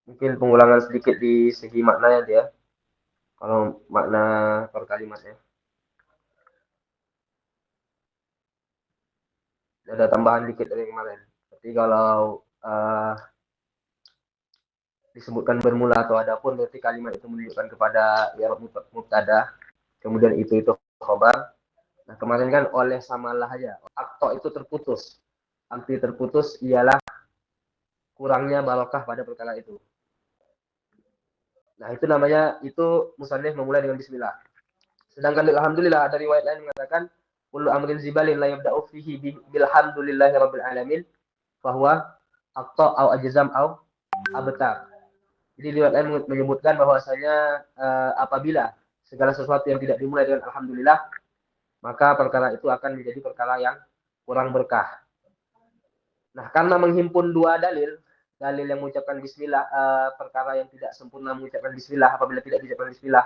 Mungkin pengulangan sedikit di segi maknanya dia. Kalau makna per kalimatnya. Ada tambahan dikit dari kemarin. Tapi kalau disebutkan bermula atau adapun berarti kalimat itu menunjukkan kepada i'rab mubtada, kemudian itu khobar. Nah, kemarin kan oleh samalah aja. Akto itu terputus. Arti terputus ialah kurangnya barokah pada perkara itu. Nah, itu namanya itu musannif memulai dengan bismillah. Sedangkan alhamdulillah ada riwayat lain mengatakan kullu amrin zibalin la yabda'u fihi bilhamdulillahi rabbil alamin bahwa akto au ajzam au abtar. Jadi riwayat lain menyebutkan bahwasanya apabila segala sesuatu yang tidak dimulai dengan alhamdulillah, maka perkara itu akan menjadi perkara yang kurang berkah. Nah, karena menghimpun dua dalil, dalil yang mengucapkan bismillah, perkara yang tidak sempurna mengucapkan bismillah apabila tidak diucapkan bismillah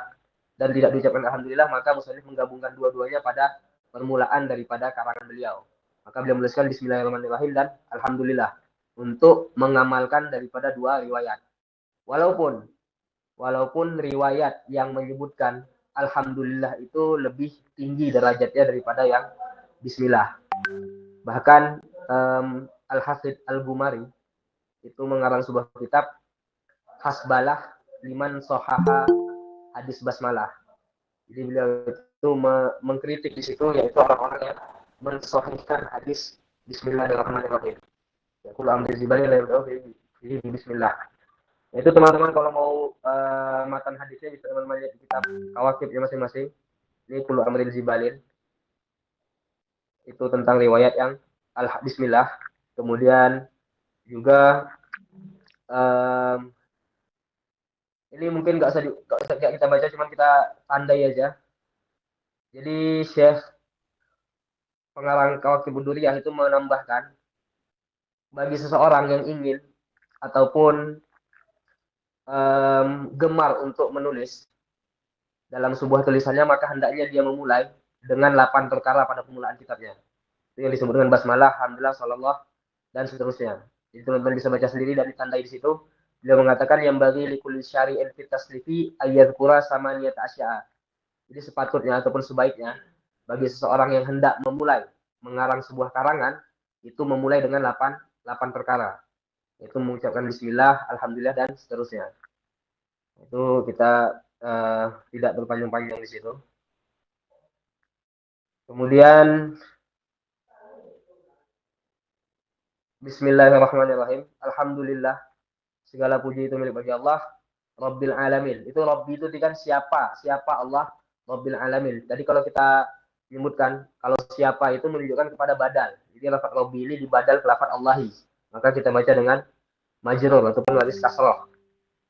dan tidak diucapkan alhamdulillah, maka musannif menggabungkan dua-duanya pada permulaan daripada karangan beliau. Maka beliau menuliskan bismillahirrahmanirrahim dan alhamdulillah untuk mengamalkan daripada dua riwayat. Walaupun walaupun riwayat yang menyebutkan alhamdulillah itu lebih tinggi derajatnya daripada yang bismillah. Bahkan Al-Hafidh Al-Gumari itu mengarang sebuah kitab Hasbalah Liman Sohaha Hadis Basmalah. Jadi beliau itu mengkritik di situ yaitu orang-orang yang mensohhikan hadis Bismillahirrahmanirrahim. Ya, kulo ambil zibali ini Bismillah. Itu teman-teman kalau mau matan hadisnya bisa teman-teman lihat di kitab Kawakib ya masing-masing. Ini kulo amril zibalin. Itu tentang riwayat yang Bismillah. Kemudian juga um, ini mungkin nggak usah kita baca, cuman kita tandai aja. Jadi Syekh pengarang Kawakib Duriyah itu menambahkan bagi seseorang yang ingin ataupun gemar untuk menulis dalam sebuah tulisannya, maka hendaknya dia memulai dengan 8 perkara pada permulaan kitabnya. Itu yang disebut dengan basmalah, alhamdulillah, sallallahu dan seterusnya. Jadi teman-teman bisa baca sendiri dan ditandai di situ. Beliau mengatakan yang bagi likul syari'in fit taslifi ayyadhkura samaniyat asya'a. Jadi sepatutnya ataupun sebaiknya bagi seseorang yang hendak memulai mengarang sebuah karangan itu memulai dengan 8 perkara. Itu mengucapkan bismillah, alhamdulillah dan seterusnya. Itu kita tidak berpanjang-panjang di situ. Kemudian bismillahirrahmanirrahim. Alhamdulillah segala puji itu milik bagi Allah Rabbil Alamin. Itu Rabbi itu kan siapa? Siapa Allah Rabbil Alamin. Jadi kalau kita menyebutkan kalau siapa itu menunjukkan kepada badal. Jadi lafaz Rabbi ini dibadal ke lafaz Allahi. Maka kita baca dengan majrur ataupun waris kasroh.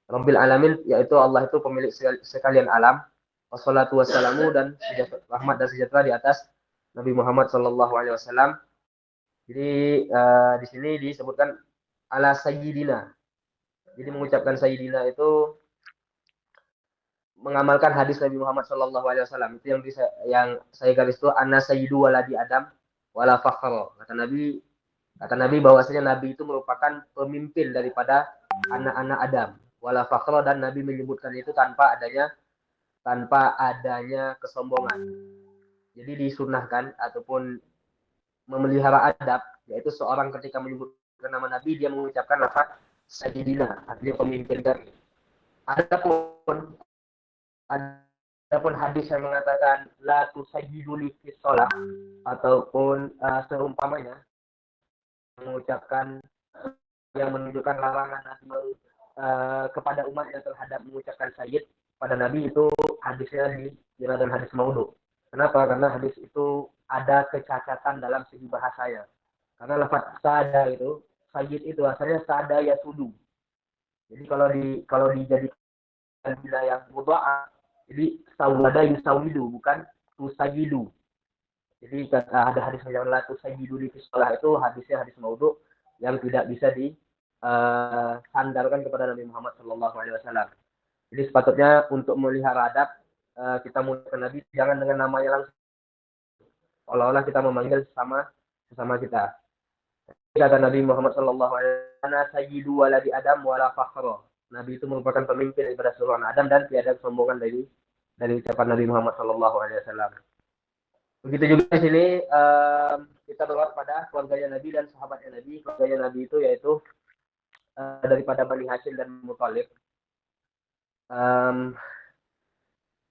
Rabbil Alamin yaitu Allah itu pemilik sekalian alam. Wassalatu wassalamu dan rahmat dan sejahtera di atas Nabi Muhammad sallallahu alaihi wasallam. Jadi di sini disebutkan ala sayyidina. Jadi mengucapkan sayyidina itu mengamalkan hadis Nabi Muhammad sallallahu alaihi wasallam. Itu yang saya garis itu anna sayyidu waladi Adam wala fakhra. Kata Nabi bahwasanya Nabi itu merupakan pemimpin daripada anak-anak Adam wala fakhra, dan Nabi menyebutkan itu tanpa adanya kesombongan. Jadi disunahkan ataupun memelihara adab, yaitu seorang ketika menyebutkan nama Nabi dia mengucapkan lafaz sayyidina, artinya pemimpin kami. Adapun adapun hadis yang mengatakan la tusayyiduli fi shalah ataupun seumpamanya mengucapkan yang menunjukkan larangan Nabi kepada umatnya terhadap mengucapkan sayyid pada Nabi, itu hadisnya dikira dan hadis maudhu. Kenapa? Karena hadis itu ada kecacatan dalam segi bahasanya. Karena lafaz sada itu, sayyid itu asalnya sada ya sudu. Jadi kalau dijadikan bila yang mudha'af, jadi sawada yusawidu bukan tusayidu. Jadi ada hadis yang la tusayidu di fiskolah, itu hadisnya hadis maudhu yang tidak bisa disandarkan kepada Nabi Muhammad Shallallahu Alaihi Wasallam. Jadi sepatutnya untuk melihara adab kita muliakan Nabi jangan dengan namanya langsung, seolah-olah kita memanggil sesama kita. Kata Nabi Muhammad Shallallahu Alaihi Wasallam, sayyidu waladi Adam wala fakhro. Nabi itu merupakan pemimpin daripada seluruh anak Adam dan tiada kesombongan dari ucapan Nabi Muhammad SAW. Begitu juga di sini kita berdoa pada keluarganya Nabi dan sahabatnya Nabi. Keluarganya Nabi itu yaitu daripada Bani Hashim dan Muthalib.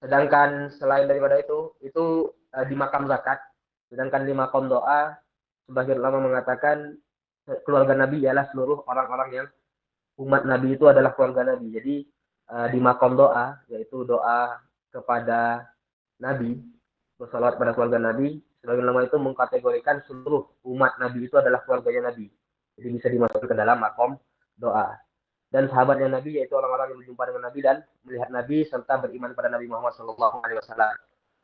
Sedangkan selain daripada itu di makam zakat. Sedangkan di makam doa, sebagian ulama mengatakan keluarga Nabi ialah seluruh orang-orang yang umat Nabi itu adalah keluarga Nabi. Jadi di makam doa, yaitu doa kepada Nabi, bersalawat pada keluarga Nabi, sebagian ulama itu mengkategorikan seluruh umat Nabi itu adalah keluarganya Nabi. Jadi bisa dimasukkan ke dalam makom doa. Dan sahabatnya Nabi yaitu orang-orang yang berjumpa dengan Nabi dan melihat Nabi serta beriman pada Nabi Muhammad SAW.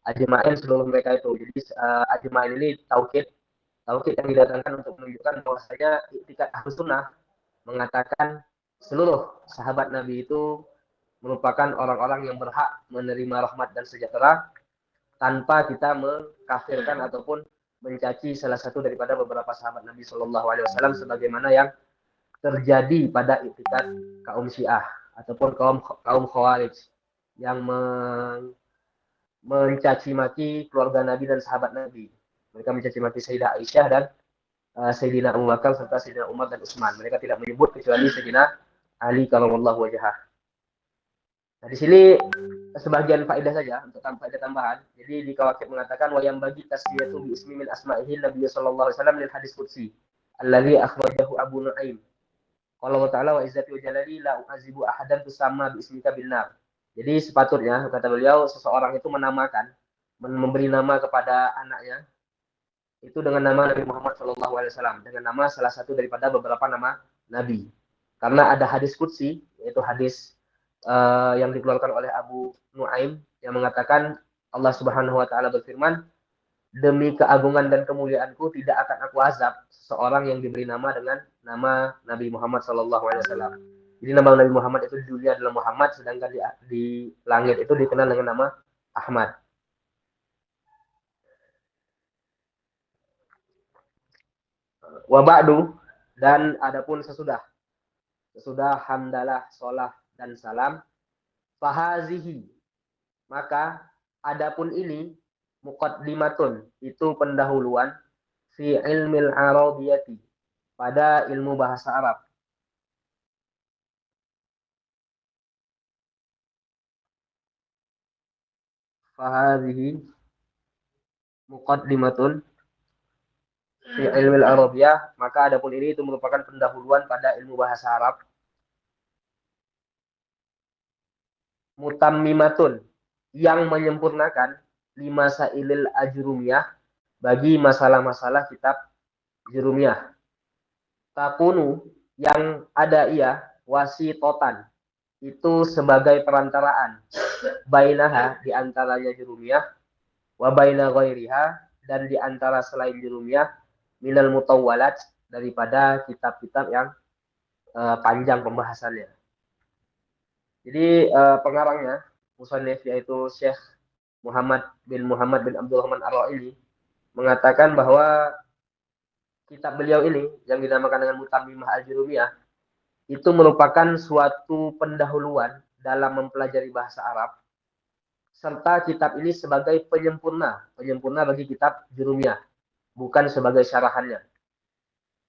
Ajma'in seluruh mereka itu. Jadi ajma'in ini tauhid yang didatangkan untuk menunjukkan bahwasanya i'tikad Ahlus Sunnah mengatakan seluruh sahabat Nabi itu merupakan orang-orang yang berhak menerima rahmat dan sejahtera tanpa kita mengkafirkan ataupun mencaci salah satu daripada beberapa sahabat Nabi Shallallahu Alaihi Wasallam sebagaimana yang terjadi pada i'tikad kaum Syiah ataupun kaum Khawarij yang mencaci maki keluarga Nabi dan sahabat Nabi. Mereka mencaci maki Sayyidah Aisyah dan Sayyidina Abu Bakar serta Sayyidina Umar dan Utsman. Mereka tidak menyebut kecuali Sayyidina Ali karramallahu wajhah. Nah, di sini sebagian faedah saja untuk faedah tambahan. Jadi di Kawakib mengatakan wa yang bagi tasbihatu bi ismi min asma'ihi Nabi sallallahu alaihi wasallam lil hadis qudsi alladzi akhrajahu Abu Nuaim. Allah Ta'ala wa izzati wa jalali la u'azibu ahadan tusamma bi ismika bin nar. Jadi sepatutnya kata beliau seseorang itu menamakan memberi nama kepada anaknya itu dengan nama Nabi Muhammad sallallahu alaihi wasallam dengan nama salah satu daripada beberapa nama nabi. Karena ada hadis qudsi yaitu hadis yang dikeluarkan oleh Abu Nuaim yang mengatakan Allah Subhanahu wa taala berfirman, demi keagungan dan kemuliaanku tidak akan aku azab seseorang yang diberi nama dengan nama Nabi Muhammad sallallahu alaihi wasallam. Jadi nama Nabi Muhammad itu di dunia adalah Muhammad, sedangkan di langit itu dikenal dengan nama Ahmad. Wa ba'du, dan adapun sesudah hamdalah, sholah dan salam, fahazihi, maka adapun ini muqaddimatun, itu pendahuluan fi ilmil arabiyati, pada ilmu bahasa Arab. Fahazihi muqaddimatun fi ilmil arabiyah, maka adapun ini itu merupakan pendahuluan pada ilmu bahasa Arab. Mutammimatun, yang menyempurnakan lima sailil ajrumiyah, bagi masalah-masalah kitab jurumiyah. Takunu, yang ada ia wasitotan, itu sebagai perantaraan, bainaha, di antaranya jurumiyah, wa baina ghairiha, dan di antara selain jurumiyah, minal mutawwalat, daripada kitab-kitab yang panjang pembahasannya. Jadi pengarangnya musannif yaitu Syekh Muhammad bin Abdul Rahman Ar-Ra'ili mengatakan bahwa kitab beliau ini yang dinamakan dengan Mutammimah Al-Jurumiyah itu merupakan suatu pendahuluan dalam mempelajari bahasa Arab, serta kitab ini sebagai penyempurna bagi kitab Jurumiyah, bukan sebagai syarahannya.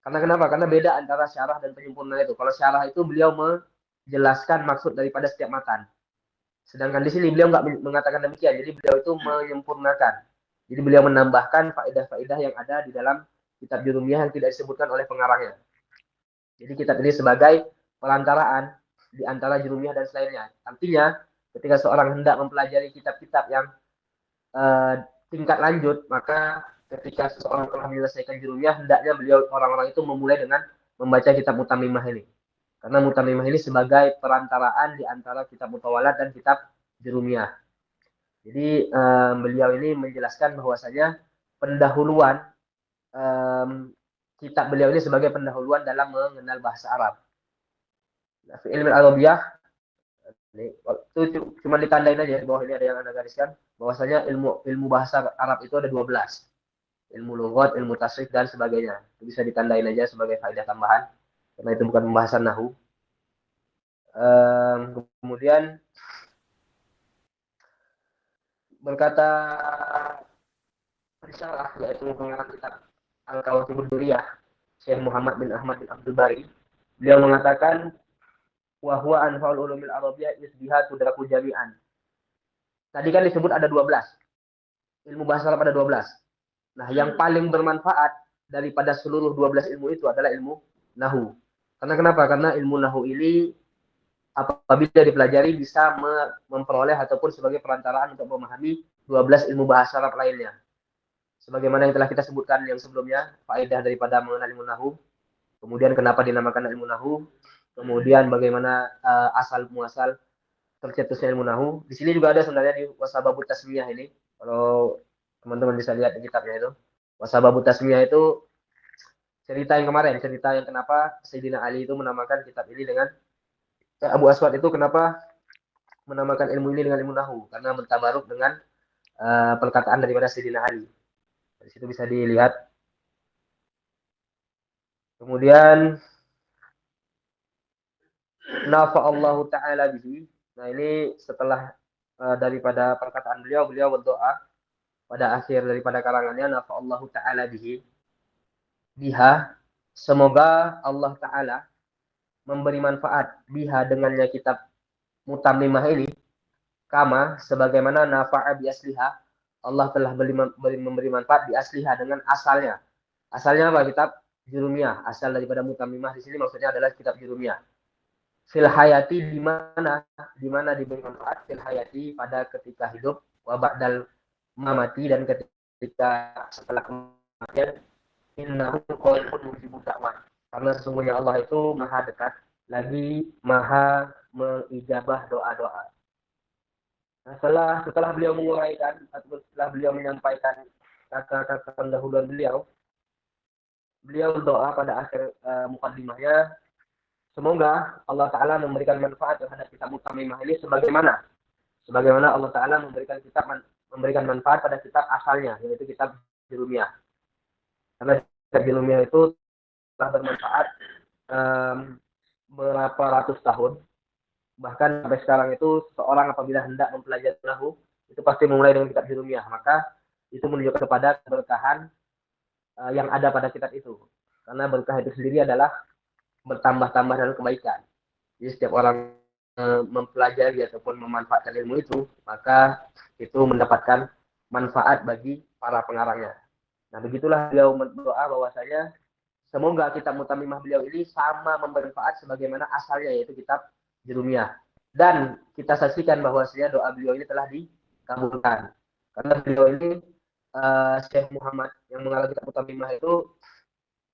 Karena kenapa? Karena beda antara syarah dan penyempurna itu. Kalau syarah itu beliau menjelaskan maksud daripada setiap matan. Sedangkan di sini beliau nggak mengatakan demikian. Jadi beliau itu menyempurnakan. Jadi beliau menambahkan faedah-faedah yang ada di dalam kitab Jurumiyah yang tidak disebutkan oleh pengarangnya. Jadi kitab ini sebagai perantaraan di antara Jurumiyah dan selainnya. Artinya ketika seorang hendak mempelajari kitab-kitab yang tingkat lanjut, maka ketika seseorang telah menyelesaikan Jurumiyah, hendaknya beliau orang-orang itu memulai dengan membaca kitab Mutammimah ini. Karena Mutammimah ini sebagai perantaraan di antara kitab Mutawalat dan kitab Jurumiyah. Jadi beliau ini menjelaskan bahwasanya pendahuluan kitab beliau ini sebagai pendahuluan dalam mengenal bahasa Arab. Nah, ilmu Arabiyah itu cuma ditandain aja di bawah ini ada yang Anda gariskan bahwasanya ilmu bahasa Arab itu ada 12. Ilmu lughat, ilmu tasrif dan sebagainya. Itu bisa ditandain aja sebagai faedah tambahan karena itu bukan pembahasan nahwu. Kemudian berkata risalah, yaitu pengarang kitab Al-Kawakibud Duriyah, Syekh Muhammad bin Ahmad bin Abdul Bari. Beliau mengatakan, wa huwa anfa'ul ulumil arabiyyah isbiha tudraku jami'an. Tadi kan disebut ada 12. Ilmu bahasa Arab ada 12. Nah, yang paling bermanfaat daripada seluruh 12 ilmu itu adalah ilmu nahu. Karena kenapa? Karena ilmu nahu ini apabila dipelajari bisa memperoleh ataupun sebagai perantaraan untuk memahami 12 ilmu bahasa Arab lainnya. Sebagaimana yang telah kita sebutkan yang sebelumnya, faedah daripada mengenal ilmu nahu, kemudian kenapa dinamakan ilmu nahu, kemudian bagaimana asal muasal tercetusnya ilmu nahu. Di sini juga ada sebenarnya di Wasababut Tasmiyah ini. Kalau teman-teman bisa lihat di kitabnya itu. Wasababut Tasmiyah itu cerita yang kemarin, cerita yang kenapa Sayyidina Ali itu menamakan kitab ini dengan Abu Aswad itu kenapa menamakan ilmu ini dengan ilmu nahu, karena mentabaruk dengan perkataan daripada Sayyidina Ali. Di situ bisa dilihat. Kemudian nafa'allahu ta'ala bihi. Nah, ini setelah daripada perkataan beliau berdoa pada akhir daripada karangannya, nafa'allahu ta'ala biha, semoga Allah Ta'ala memberi manfaat biha dengannya kitab Mutammimah ini, kama sebagaimana nafa'a bi asliha, Allah telah memberi manfaat di asliha dengan asalnya. Asalnya apa? Kitab Jurumiyah. Asal daripada Mutammimah di sini maksudnya adalah kitab Jurumiyah. Fil hayati, di mana diberi manfaat, fil hayati pada ketika hidup, wa ba'dal mamati, dan ketika setelah kematian, innahu qaribun mujibud da'wah. Karena sesungguhnya Allah itu maha dekat lagi maha mengijabah doa-doa. Nah, setelah beliau menguraikan atau setelah beliau menyampaikan kata-kata pendahuluan beliau berdoa pada akhir mukaddimahnya, semoga Allah Ta'ala memberikan manfaat terhadap kitab Mutammimah ini sebagaimana Allah Ta'ala memberikan manfaat pada kitab asalnya, yaitu kitab Jurumiyah. Karena kitab Jurumiyah itu telah bermanfaat berapa ratus tahun. Bahkan sampai sekarang itu seorang apabila hendak mempelajari nahu itu pasti memulai dengan kitab Jurumiyah. Maka itu menunjukkan kepada keberkahan yang ada pada kitab itu. Karena berkah itu sendiri adalah bertambah-tambah dalam kebaikan. Jadi setiap orang mempelajari ataupun memanfaatkan ilmu itu, maka itu mendapatkan manfaat bagi para pengarangnya. Nah, begitulah beliau berdoa bahwasanya semoga kitab Mutammimah beliau ini sama bermanfaat sebagaimana asalnya, yaitu kitab Jurumiyah. Dan kita saksikan bahwasanya doa beliau ini telah dikabulkan. Karena beliau ini Syekh Muhammad yang mengarang kitab Mutammimah itu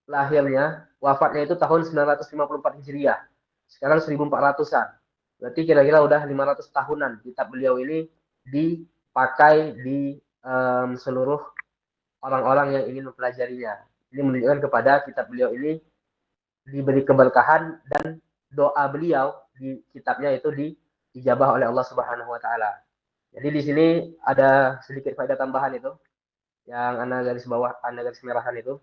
lahirnya, wafatnya itu tahun 954 Hijriah. Sekarang 1400-an. Berarti kira-kira udah 500 tahunan kitab beliau ini dipakai di seluruh orang-orang yang ingin mempelajarinya. Ini menunjukkan kepada kitab beliau ini diberi keberkahan dan doa beliau di kitabnya itu dijabah oleh Allah Subhanahu wa taala. Jadi di sini ada sedikit faedah tambahan itu yang Anda garis bawah, Anda garis merahan itu.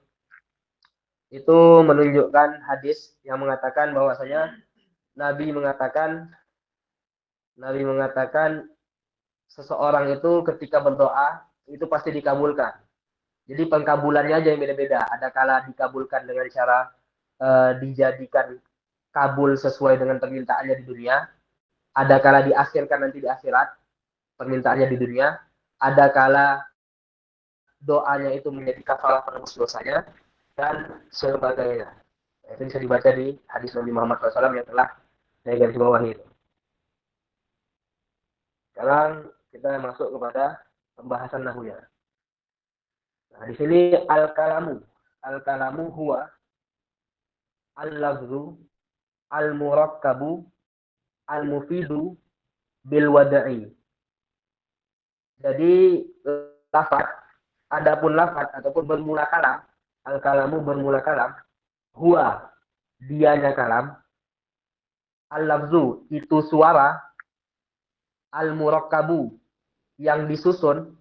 Itu menunjukkan hadis yang mengatakan bahwasanya Nabi mengatakan seseorang itu ketika berdoa itu pasti dikabulkan. Jadi pengkabulannya aja yang beda-beda. Ada kala dikabulkan dengan cara dijadikan kabul sesuai dengan permintaannya di dunia. Ada kala diakhirkan nanti di akhirat permintaannya di dunia. Ada kala doanya itu menjadi kafalah penebus dosanya dan sebagainya. Itu bisa dibaca di hadis Nabi Muhammad SAW yang telah saya garis bawahi itu. Sekarang kita masuk kepada pembahasan nahunya. Nah, di sini al-kalamu huwa al-lafzu al-murakkabu al-mufidu bil wada'i. Jadi lafaz, adapun lafaz ataupun bermula kalam, al-kalamu bermula kalam, huwa dianya kalam, al-lafzu itu suara, al-murakkabu yang disusun,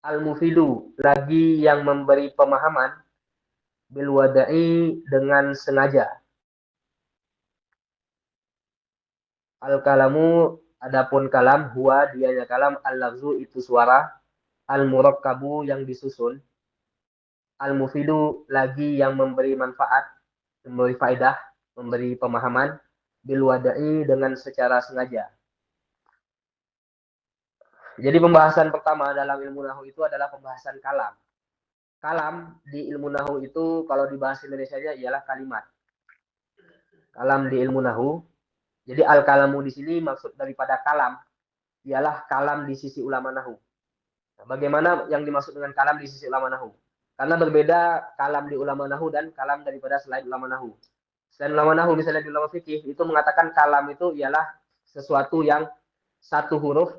al-mufidu lagi yang memberi pemahaman, bil wada'i dengan sengaja. Al-kalamu adapun kalam, huwa dianya kalam, al-lafzu itu suara, al-murakkabu yang disusun, al-mufidu lagi yang memberi manfaat, memberi faedah, memberi pemahaman, bil wada'i dengan secara sengaja. Jadi pembahasan pertama dalam ilmu nahwu itu adalah pembahasan kalam. Kalam di ilmu nahwu itu kalau di bahasa Indonesianya ialah kalimat. Kalam di ilmu nahwu. Jadi al-kalamu di sini maksud daripada kalam ialah kalam di sisi ulama nahwu. Nah, bagaimana yang dimaksud dengan kalam di sisi ulama nahwu? Karena berbeda kalam di ulama nahwu dan kalam daripada selain ulama nahwu. Selain ulama nahwu misalnya di ulama fikih itu mengatakan kalam itu ialah sesuatu yang satu huruf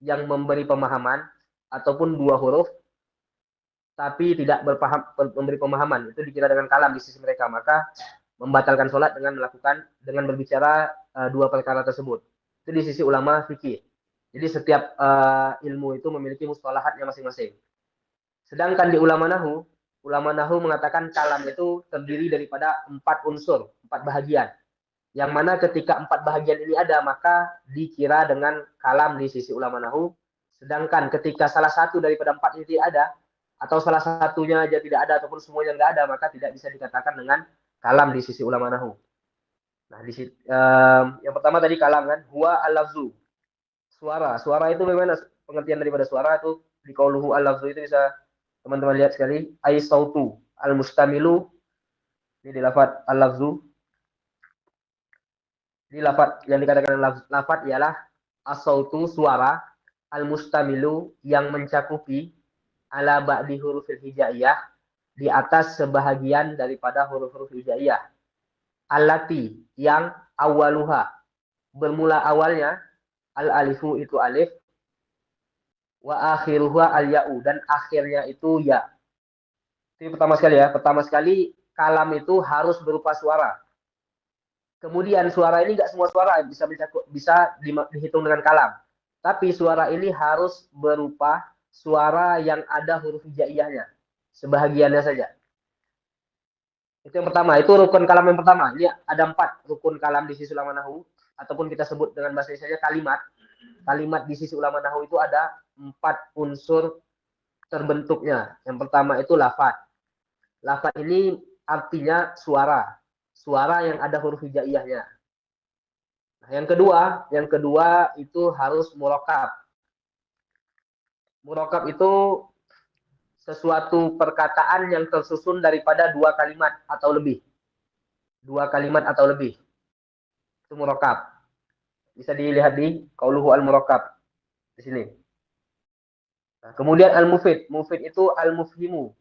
yang memberi pemahaman ataupun dua huruf tapi tidak memberi pemahaman, itu dikira dengan kalam di sisi mereka, maka membatalkan sholat dengan berbicara dua perkara tersebut. Itu di sisi ulama fikih. Jadi setiap ilmu itu memiliki mustalahatnya masing-masing. Sedangkan di ulama nahwu mengatakan kalam itu terdiri daripada 4 unsur, 4 bahagian. Yang mana ketika 4 bahagian ini ada, maka dikira dengan kalam di sisi ulama nahwu. Sedangkan ketika salah satu daripada 4 ini ada, atau salah satunya aja tidak ada ataupun semuanya nggak ada, maka tidak bisa dikatakan dengan kalam di sisi ulama nahwu. Nah, yang pertama tadi kalam kan, huwa al-lafzu. Suara itu bagaimana pengertian daripada suara itu di qauluhu al-lafzu itu bisa teman-teman lihat sekali, ai sautu al-mustamilu, ini di lafaz al-lafzu. Di lafaz yang dikatakan lafaz ialah as-sautu suara, al-mustamilu yang mencakupi ala ba'di hurufil hijaiyah di atas sebahagian daripada huruf-huruf hijaiyah. Allati yang awaluha bermula awalnya al-alifu itu alif wa akhiruha al-ya'u dan akhirnya itu ya. Itu pertama sekali ya. Pertama sekali kalam itu harus berupa suara. Kemudian suara ini enggak semua suara bisa dihitung dengan kalam. Tapi suara ini harus berupa suara yang ada huruf hijaiyahnya. Sebahagiannya saja. Itu yang pertama. Itu rukun kalam yang pertama. Ini ada 4 rukun kalam di sisi ulama nahwu. Ataupun kita sebut dengan bahasa Indonesia kalimat. Kalimat di sisi ulama nahwu itu ada 4 unsur terbentuknya. Yang pertama itu lafaz. Lafaz ini artinya suara. Suara yang ada huruf hijaiyahnya. Nah, yang kedua itu harus murakkab. Murakkab itu sesuatu perkataan yang tersusun daripada 2 kalimat atau lebih. 2 kalimat atau lebih. Itu murakkab. Bisa dilihat di qauluhu al-murakkab di sini. Nah, kemudian al-mufid. Mufid itu al-mufhimu.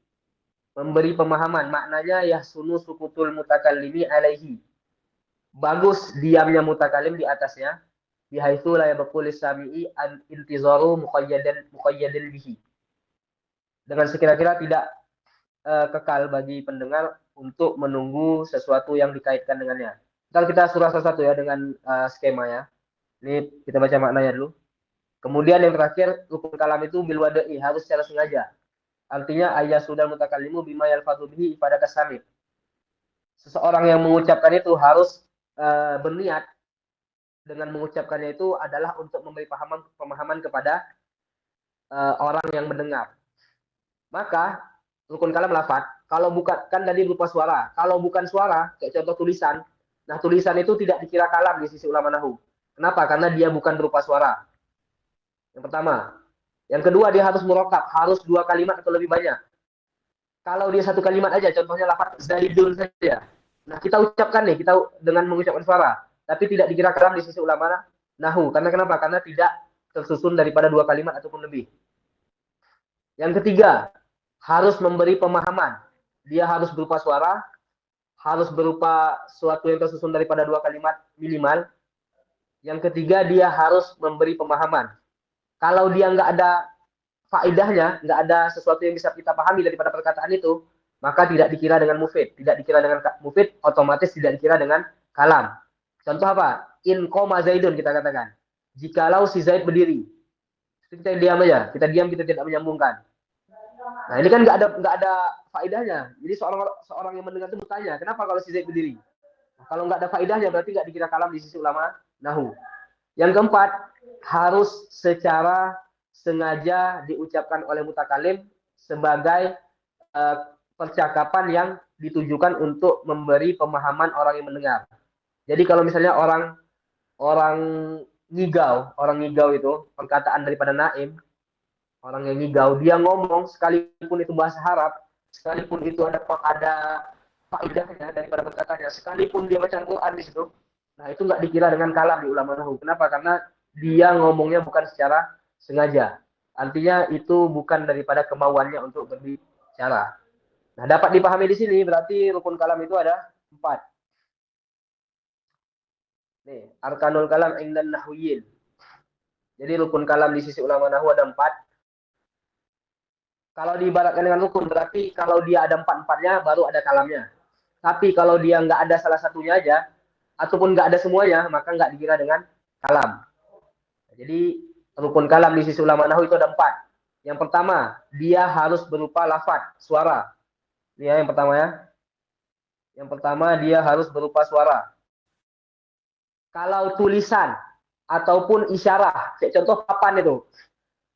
Memberi pemahaman. Maknanya yahsunu sukutul mutakallimi alaihi. Bagus diamnya mutakalim di atasnya. Bihaitsu la yabqul sami'i an intizaru muqayyadan bihi. Dengan sekira-kira tidak kekal bagi pendengar untuk menunggu sesuatu yang dikaitkan dengannya. Ntar kita surah satu-satu ya dengan skema ya. Ini kita baca maknanya dulu. Kemudian yang terakhir, rukun kalam itu bil wada'i, harus secara sengaja. Artinya ayat sudah mutakallimu bima yalfadhu bihi pada kasami. Seseorang yang mengucapkan itu harus berniat dengan mengucapkannya itu adalah untuk memberi pemahaman kepada orang yang mendengar. Maka rukun kalam lafaz, kalau bukan kan tadi berupa suara. Kalau bukan suara, kayak contoh tulisan. Nah, tulisan itu tidak dikira kalam di sisi ulama nahwu. Kenapa? Karena dia bukan berupa suara. Yang pertama. Yang kedua, dia harus murakkab, harus 2 kalimat atau lebih banyak. Kalau dia 1 kalimat aja, contohnya lafaz zaidun saja. Nah, kita ucapkan nih, kita dengan mengucapkan suara, tapi tidak dikira kalam di sisi ulama nahwu. Karena kenapa? Karena tidak tersusun daripada 2 kalimat ataupun lebih. Yang ketiga, harus memberi pemahaman. Dia harus berupa suara, harus berupa suatu yang tersusun daripada 2 kalimat minimal. Yang ketiga, dia harus memberi pemahaman. Kalau dia nggak ada faedahnya, nggak ada sesuatu yang bisa kita pahami daripada perkataan itu, maka tidak dikira dengan mufid. Tidak dikira dengan mufid, otomatis tidak dikira dengan kalam. Contoh apa? In qoma zaidun kita katakan. Jikalau si Zaid berdiri. Kita diam aja, kita tidak menyambungkan. Nah, ini kan nggak ada faedahnya. Jadi seorang yang mendengar itu bertanya, kenapa kalau si Zaid berdiri? Nah, kalau nggak ada faedahnya berarti nggak dikira kalam di sisi ulama nahwu. Yang keempat, harus secara sengaja diucapkan oleh mutakalim sebagai percakapan yang ditujukan untuk memberi pemahaman orang yang mendengar. Jadi kalau misalnya orang ngigau itu perkataan daripada Naim, orang yang ngigau, dia ngomong sekalipun itu bahasa Arab, sekalipun itu ada faedahnya daripada perkataannya, sekalipun dia baca Quran di situ, nah itu nggak dikira dengan kalam di ulama nahwu. Kenapa? Karena dia ngomongnya bukan secara sengaja. Artinya itu bukan daripada kemauannya untuk berbicara. Nah, dapat dipahami di sini berarti rukun kalam itu ada 4. Nih, arkanul kalam indan nahwiyin. Jadi rukun kalam di sisi ulama nahwu ada 4. Kalau diibaratkan dengan rukun berarti kalau dia ada 4-4-nya baru ada kalamnya. Tapi kalau dia nggak ada salah satunya aja ataupun nggak ada semuanya, maka nggak dikira dengan kalam. Jadi rukun kalam di sisi ulama nahwu itu ada 4. Yang pertama, dia harus berupa lafaz, suara. Ini ya yang pertama ya. Yang pertama dia harus berupa suara. Kalau tulisan ataupun isyarah, kayak contoh papan itu.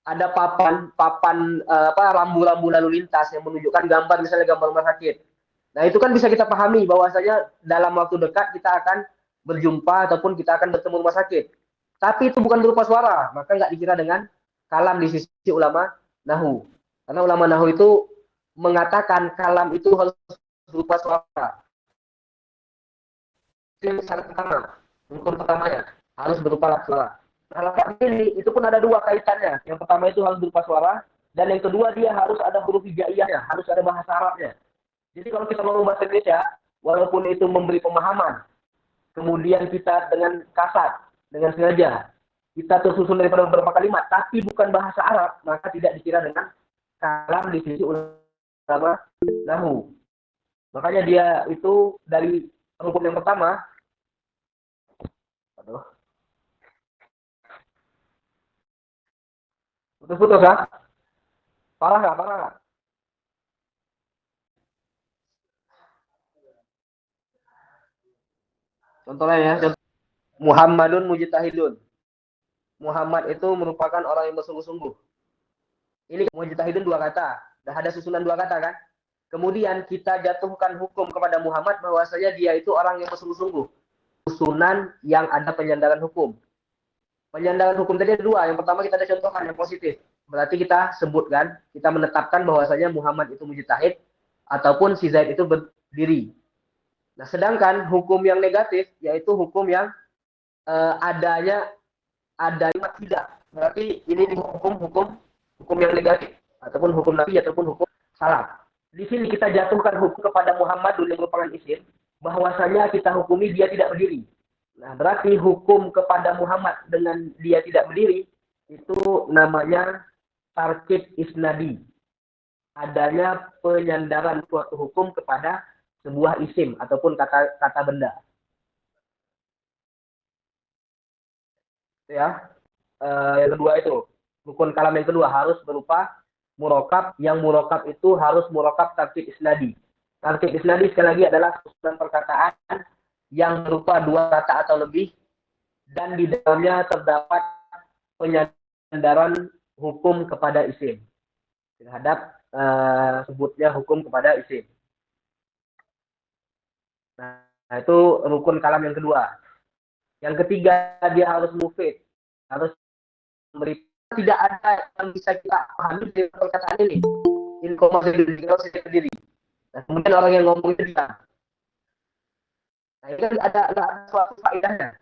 Ada papan rambu-rambu lalu lintas yang menunjukkan gambar, misalnya gambar rumah sakit. Nah, itu kan bisa kita pahami bahwasanya dalam waktu dekat kita akan berjumpa ataupun kita akan bertemu rumah sakit. Tapi itu bukan berupa suara, maka nggak dikira dengan kalam di sisi ulama nahwu. Karena ulama nahwu itu mengatakan kalam itu harus berupa suara. Itu syarat pertama, rukun pertamanya harus berupa suara. Nah, lafaz ini itu pun ada 2 kaitannya. Yang pertama itu harus berupa suara, dan yang kedua dia harus ada huruf hijaiyahnya, harus ada bahasa Arabnya. Jadi kalau kita ngomong bahasa Indonesia, walaupun itu memberi pemahaman, kemudian kita dengan kasar, dengan sengaja, kita tersusun daripada beberapa kalimat, tapi bukan bahasa Arab, maka tidak dikira dengan kalam di sisi ulama nahwu. Makanya dia itu dari rukun yang pertama. Aduh. Putus-putus ya? Parah nggak? Parah nggak? Contohnya ya, Muhammadun mujtahidun. Muhammad itu merupakan orang yang bersungguh-sungguh. Ini mujtahidun 2 kata. Dah ada susunan 2 kata kan? Kemudian kita jatuhkan hukum kepada Muhammad bahwasanya dia itu orang yang bersungguh-sungguh. Susunan yang ada penyandaran hukum. Penyandaran hukum tadi ada 2. Yang pertama kita ada contohkan yang positif. Berarti kita sebutkan, kita menetapkan bahwasanya Muhammad itu mujtahid ataupun si Zaid itu berdiri. Nah, sedangkan hukum yang negatif yaitu hukum yang adanya tidak. Berarti ini hukum yang negatif ataupun hukum nafi ataupun hukum salah. Di sini kita jatuhkan hukum kepada Muhammad yang merupakan isim, bahwasanya kita hukumi dia tidak berdiri. Nah, berarti hukum kepada Muhammad dengan dia tidak berdiri itu namanya tarkib isnadi. Adanya penyandaran suatu hukum kepada sebuah isim ataupun kata benda. Ya, yang kedua itu rukun kalam yang kedua harus berupa murokab, yang murokab itu harus murokab tarkib isnadi. Tarkib isnadi sekali lagi adalah susunan perkataan yang berupa 2 kata atau lebih dan di dalamnya terdapat penyandaran hukum kepada isim terhadap sebutnya hukum kepada isim. Nah, itu rukun kalam yang kedua. Yang ketiga dia harus mufid, harus memberi. Tidak ada yang bisa kita pahami dari perkataan ini. In koma sendiri. Nah, kemudian orang yang ngomong itu dia. Nah, ini kan ada suatu faedahnya.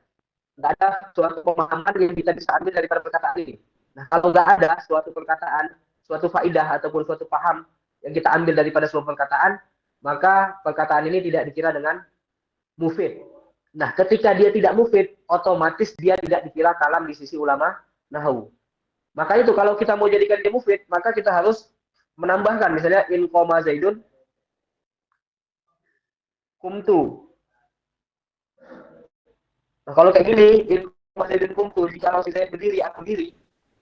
Nggak ada suatu pemahaman yang kita bisa ambil daripada perkataan ini. Nah, kalau nggak ada suatu perkataan, suatu faedah ataupun suatu paham yang kita ambil daripada suatu perkataan, maka perkataan ini tidak dikira dengan mufid. Nah, ketika dia tidak mufid, otomatis dia tidak dikira kalam di sisi ulama nahwu. Maka itu kalau kita mau jadikan dia mufid, maka kita harus menambahkan misalnya in koma zaidun kumtu. Nah, kalau kayak gini, in koma zaidun kumtu, jika kalau saya berdiri, aku berdiri,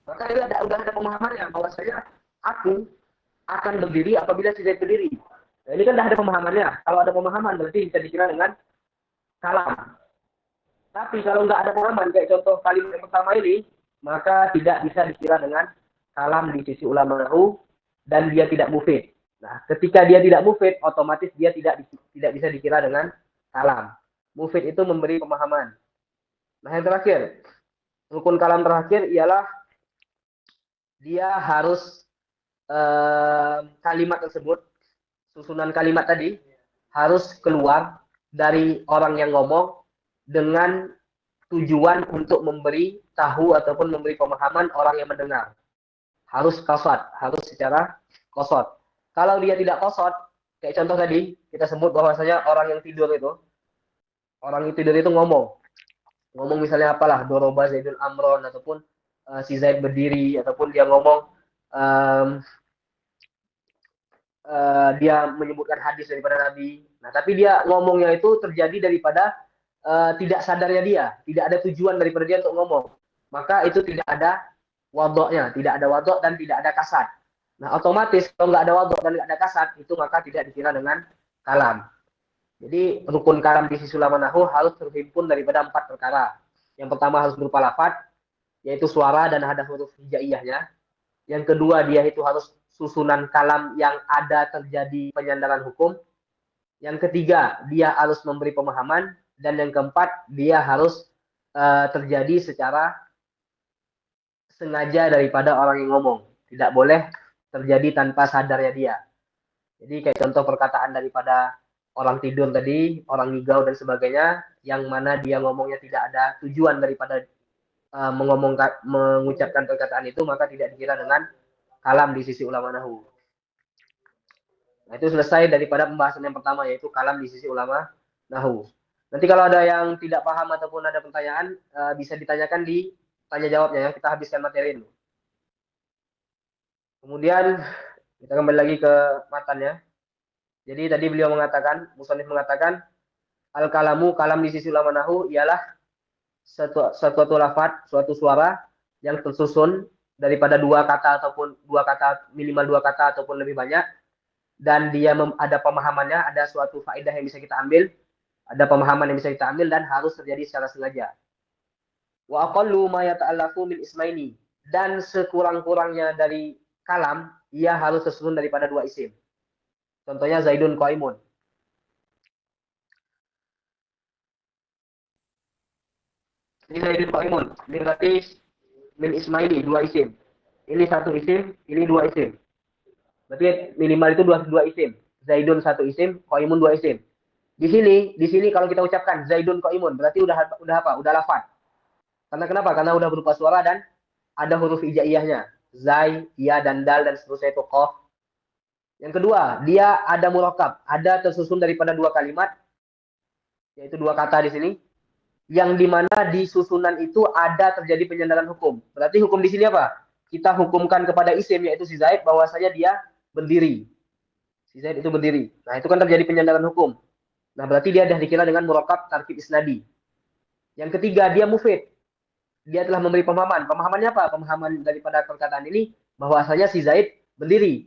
maka itu udah ada pemahamannya bahwa saya aku akan berdiri apabila saya berdiri. Nah, ini kan udah ada pemahamannya. Kalau ada pemahaman berarti bisa dikira dengan kalam. Tapi kalau nggak ada pengaman, kayak contoh kalimat yang pertama ini, maka tidak bisa dikira dengan kalam di sisi ulama nahu dan dia tidak mufid. Nah, ketika dia tidak mufid, otomatis dia tidak bisa dikira dengan kalam. Mufid itu memberi pemahaman. Nah, yang terakhir, rukun kalam terakhir ialah dia harus kalimat tersebut, susunan kalimat tadi harus keluar dari orang yang ngomong dengan tujuan untuk memberi tahu ataupun memberi pemahaman orang yang mendengar. Harus kosot, harus secara kosot. Kalau dia tidak kosot, kayak contoh tadi kita sebut bahwasanya orang yang tidur itu ngomong misalnya apalah, doroba Zaidun Amron, ataupun si Zaid berdiri, ataupun dia ngomong um, dia menyebutkan hadis daripada Nabi. Nah, tapi dia ngomongnya itu terjadi daripada tidak sadarnya dia, tidak ada tujuan daripada dia untuk ngomong. Maka itu tidak ada wadoknya, tidak ada wadok dan tidak ada kasat. Nah, otomatis kalau nggak ada wadok dan nggak ada kasat, itu maka tidak dikira dengan kalam. Jadi rukun kalam di sisi ulama nahu harus terhimpun daripada 4 perkara. Yang pertama harus berupa lafad, yaitu suara dan ada huruf hijaiyahnya. Yang kedua, dia itu harus susunan kalam yang ada terjadi penyandaran hukum. Yang ketiga, dia harus memberi pemahaman. Dan yang keempat, dia harus terjadi secara sengaja daripada orang yang ngomong. Tidak boleh terjadi tanpa sadarnya dia. Jadi kayak contoh perkataan daripada orang tidur tadi, orang ngigau dan sebagainya, yang mana dia ngomongnya tidak ada tujuan daripada mengucapkan perkataan itu, maka tidak dikira dengan kalam di sisi ulama nahu. Nah, itu selesai daripada pembahasan yang pertama, yaitu kalam di sisi ulama nahu. Nanti kalau ada yang tidak paham ataupun ada pertanyaan, bisa ditanyakan di tanya jawabnya ya. Kita habiskan materi dulu. Kemudian kita kembali lagi ke matanya. Jadi tadi beliau mengatakan, musannif mengatakan, al-kalamu, kalam di sisi ulama nahu ialah suatu lafaz, suatu suara yang tersusun daripada dua kata ataupun minimal dua kata ataupun lebih banyak, dan dia ada pemahamannya, ada suatu faedah yang bisa kita ambil, ada pemahaman yang bisa kita ambil dan harus terjadi secara sengaja. Wa aqallu ma yata'allafu min ismaini, dan sekurang-kurangnya dari kalam ia harus tersusun daripada 2 isim. Contohnya Zaidun Qaimun. Ini Zaidun Qaimun. Ini berarti min ismaili 2 isim. Ini 1 isim, ini 2 isim. Berarti minimal itu 2 isim. Zaidun 1 isim, Qaimun 2 isim. Di sini kalau kita ucapkan Zaidun Qaimun, berarti udah apa? Udah lafaz. Karena kenapa? Karena udah berupa suara dan ada huruf hijaiyahnya. Zai, ya dan dal dan seterusnya itu qaf. Yang kedua, dia ada murakkab, ada tersusun daripada 2 kalimat, yaitu 2 kata di sini, yang dimana di susunan itu ada terjadi penyandaran hukum. Berarti hukum di sini apa? Kita hukumkan kepada isim, yaitu si Zaid, bahwasanya dia berdiri. Si Zaid itu berdiri. Nah, itu kan terjadi penyandaran hukum. Nah, berarti dia sudah dikira dengan murakkab tarkib isnadi. Yang ketiga, dia mufid. Dia telah memberi pemahaman. Pemahamannya apa? Pemahaman daripada perkataan ini bahwasanya si Zaid berdiri.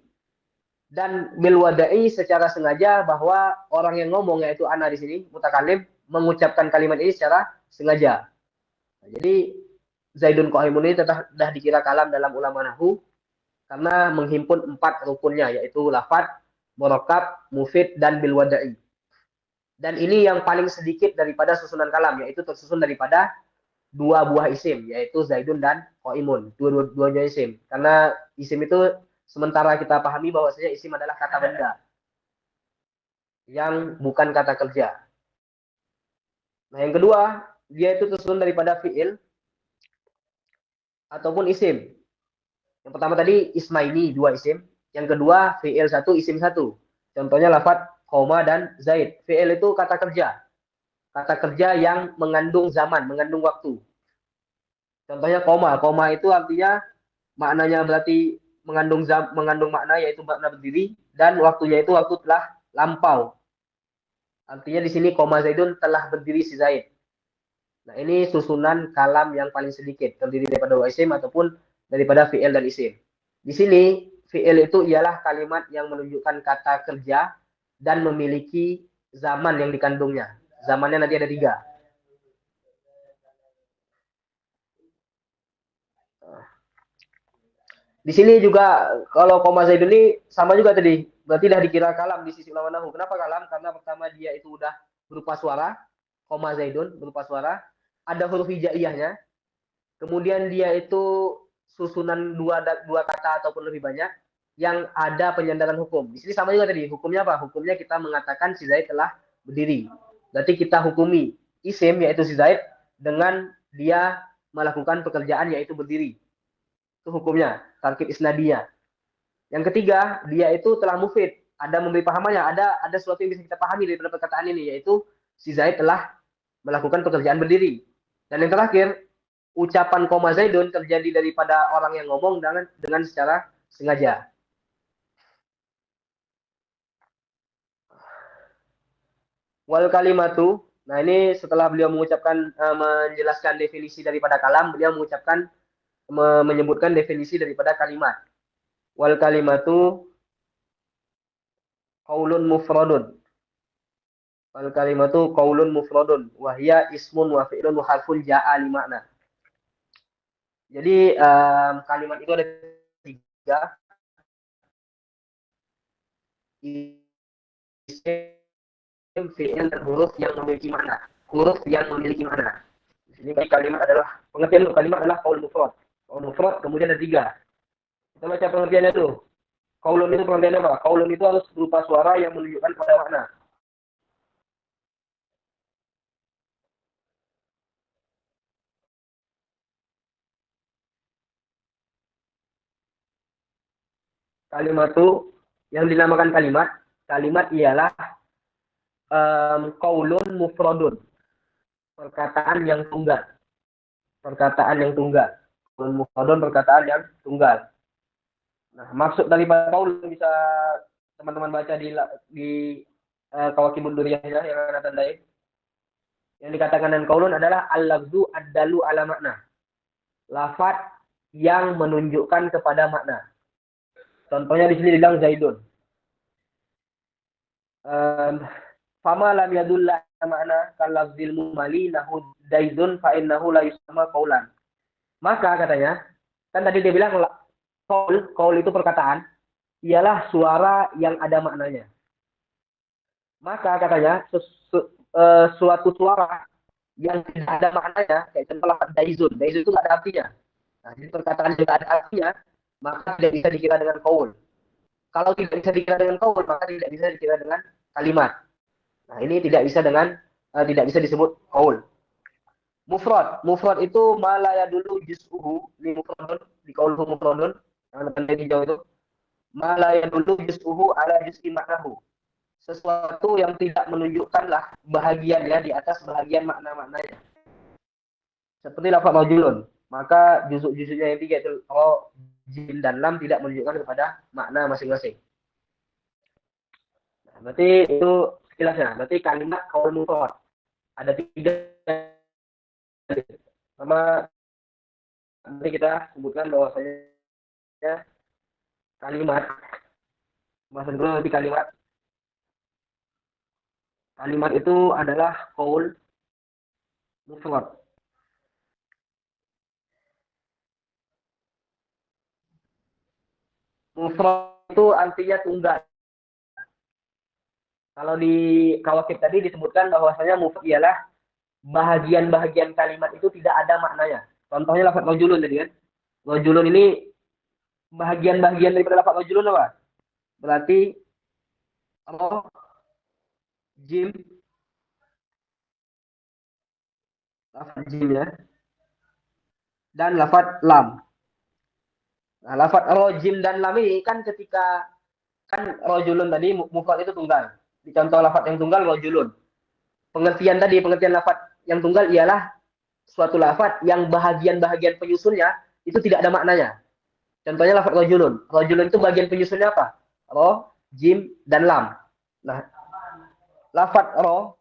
Dan bil wada'i secara sengaja bahwa orang yang ngomong, yaitu ana di sini mutakalim, mengucapkan kalimat ini secara sengaja. Nah, jadi Zaidun Qaimun ini sudah dikira kalam dalam ulama nahu karena menghimpun 4 rukunnya, yaitu lafad, murakkab, mufid dan bil wada'i. Dan ini yang paling sedikit daripada susunan kalam, yaitu tersusun daripada 2 buah isim, yaitu Zaidun dan Qaimun, dua-duanya isim. Karena isim itu sementara kita pahami bahwasanya isim adalah kata benda yang bukan kata kerja. Nah, yang kedua, dia itu tersusun daripada fi'il ataupun isim. Yang pertama tadi ismaini 2 isim, yang kedua fi'il 1 isim 1. Contohnya lafaz koma dan Zaid. Fi'il itu kata kerja. Kata kerja yang mengandung zaman, mengandung waktu. Contohnya koma. Koma itu artinya maknanya berarti mengandung makna, yaitu makna berdiri, dan waktunya itu waktu telah lampau. Artinya di sini koma Zaidun, telah berdiri si Zaid. Nah, ini susunan kalam yang paling sedikit, terdiri daripada 2 isim ataupun daripada fi'il dan isim. Di sini fi'il itu ialah kalimat yang menunjukkan kata kerja dan memiliki zaman yang dikandungnya. Zamannya nanti ada 3. Di sini juga kalau koma zaidun ini sama juga tadi, berarti dah dikira kalam di sisi ulama nahu. Kenapa kalam? Karena pertama dia itu udah berupa suara, koma zaidun berupa suara, ada huruf hijaiyahnya, kemudian dia itu susunan dua kata ataupun lebih banyak yang ada penyandaran hukum. Di sini sama juga tadi, hukumnya apa? Hukumnya kita mengatakan si Zaid telah berdiri. Berarti kita hukumi isim yaitu si Zaid dengan dia melakukan pekerjaan yaitu berdiri. Itu hukumnya, tarkib isnadiyah. Yang ketiga, dia itu telah mufid, ada memberi pahamannya, ada sesuatu yang bisa kita pahami dari perkataan ini, yaitu si Zaid telah melakukan pekerjaan berdiri. Dan yang terakhir, ucapan koma Zaidun terjadi daripada orang yang ngomong dengan secara sengaja. Wal kalimatu, nah ini setelah beliau mengucapkan menjelaskan definisi daripada kalam, beliau mengucapkan menyebutkan definisi daripada kalimat. Wal kalimatu qaulun mufradun. Wal kalimatu qaulun mufradun wa hiya ismun wa fi'lun wa harfun ja'a li makna. Jadi kalimat itu ada tiga. Isim, fi'il, dan huruf yang memiliki makna. Huruf yang memiliki makna. Di sini kalimat adalah pengertian kalimat adalah qaul mufrad. Qaul mufrad kemudian ada tiga. Kita baca pengertiannya tuh. Qaulun itu pengertiannya apa? Qaulun itu harus berupa suara yang menunjukkan pada makna. Kalimat itu yang dinamakan kalimat ialah qaulun mufradun. Perkataan yang tunggal. Perkataan yang tunggal. Qaulun mufradun, perkataan yang tunggal. Nah, maksud daripada qaul bisa teman-teman baca di Kawakibud Duriyahnya yang ada tandai. Yang dikatakan dengan qaulun adalah al-lafzu ad-dalu ala makna. Lafaz yang menunjukkan kepada makna. Contohnya di sini bilang Zaidun. Fama lam yadulla makna kalafzil mumali nahu Zaidun fa innahu la yusama qaulan. Maka katanya, kan tadi dia bilang qaul itu perkataan, ialah suara yang ada maknanya. Maka katanya suatu suara yang tidak ada maknanya, kayak contoh daizun itu tidak ada artinya. Nah, jadi perkataan yang tidak ada artinya, maka tidak bisa dikira dengan qaul. Kalau tidak bisa dikira dengan qaul, maka tidak bisa dikira dengan kalimat. Nah, ini tidak bisa tidak bisa disebut qaul. Mufrad itu malaya dulu juz'uhu li mufradun di qauluhu mufradun yang tanda hijau itu malaya dulu juz'uhu ala juz'i maknahu. Sesuatu yang tidak menunjukkanlah bahagiannya di atas bahagian makna-maknanya. Seperti lafaz rajulun, maka juzuk-juzuknya yang tiga itu jim dan lam tidak menunjukkan kepada makna masing-masing. Nah, berarti itu sekilasnya. Berarti kalimat qaul mufrad ada tiga. Sama nanti kita sebutkan bahwasanya kalimat bahasa dulu nanti kalimat itu adalah qaul mufrad. Mufrad itu artinya tunggal. Kalau di Kawakib tadi disebutkan bahwasanya mufrad ialah bahagian-bahagian kalimat itu tidak ada maknanya. Contohnya lafaz rajulun tadi kan. Rajulun ini bahagian-bahagian daripada lafaz rajulun apa? Berarti roh, jim, lafaz jim ya. Dan lafaz lam. Nah, lafaz roh, jim, dan lam ini kan ketika kan rajulun tadi mufrad itu tunggal. Di contoh lafaz yang tunggal rajulun. Pengertian lafaz yang tunggal ialah suatu lafaz yang bahagian-bahagian penyusunnya itu tidak ada maknanya. Contohnya lafaz rajulun. Rajulun itu bagian penyusunnya apa? Ro, jim, dan lam. Nah, lafaz ro,